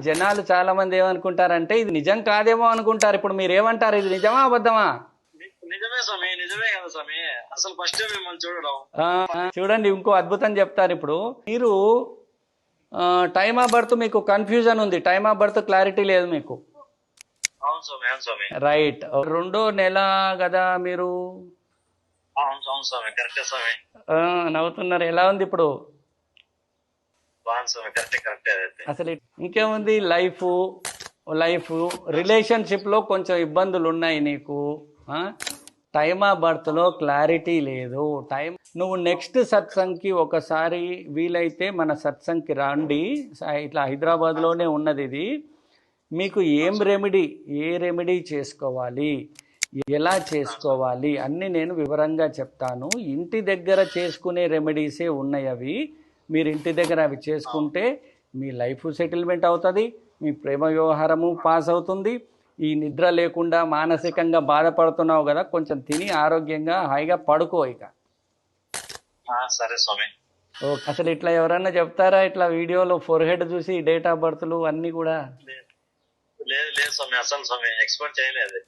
జనాలు చాలా మంది ఏమనుకుంటారంటే ఇది నిజం కాదేమో అనుకుంటారు. ఇప్పుడు మీరు ఏమంటారు, ఇది నిజమా అబద్ధమా? నిజమే స్వామి, నిజమే కదా స్వామి. అసలు ఫస్ట్ మిమ్మల్ని చూడడం. చూడండి, ఇంకో అద్భుతం చెప్తారు. ఇప్పుడు మీరు టైమ్ ఆఫ్ బర్త్ మీకు కన్ఫ్యూజన్ ఉంది, టైమ్ ఆఫ్ బర్త్ క్లారిటీ లేదు మీకు. అవును స్వామి, అవును స్వామి. రైట్, 2వ నెల కదా మీరు? అవును అవును స్వామి, కరెక్టే స్వామి. నవ్వుతున్నారు, ఎలా ఉంది ఇప్పుడు? బాగుంది స్వామి, కరెక్టే కరెక్టే. అదైతే అసలు ఇంకేముంది, లైఫ్ రిలేషన్షిప్ లో కొంచెం ఇబ్బందులు ఉన్నాయి నీకు. టైమ్ ఆఫ్ బర్త్ లో క్లారిటీ లేదు. నువ్వు నెక్స్ట్ సత్సంగ్కి ఒకసారి వీలైతే మన సత్సంగ్కి రండి. ఇట్లా హైదరాబాద్ లోనే ఉన్నది ఇది. మీకు ఏ రెమెడీ చేసుకోవాలి, ఎలా చేసుకోవాలి అన్నీ నేను వివరంగా చెప్తాను. ఇంటి దగ్గర చేసుకునే రెమెడీసే ఉన్నాయి అవి. మీరు ఇంటి దగ్గర అవి చేసుకుంటే మీ లైఫ్ సెటిల్మెంట్ అవుతుంది, మీ ప్రేమ వ్యవహారము పాస్ అవుతుంది. ఈ నిద్ర లేకుండా మానసికంగా బాధపడుతున్నావు కదా, కొంచెం తిని ఆరోగ్యంగా హాయిగా పడుకో ఇక. సరే స్వామి. ఓకే. అసలు ఇట్లా ఎవరన్నా చెప్తారా, ఇట్లా వీడియోలో ఫోర్ హెడ్ చూసి డేట్ ఆఫ్ బర్త్లు అన్నీ కూడా? లేదు లేదు స్వామి, అసలు స్వామి ఎక్స్పెక్ట్ చేయలేదు.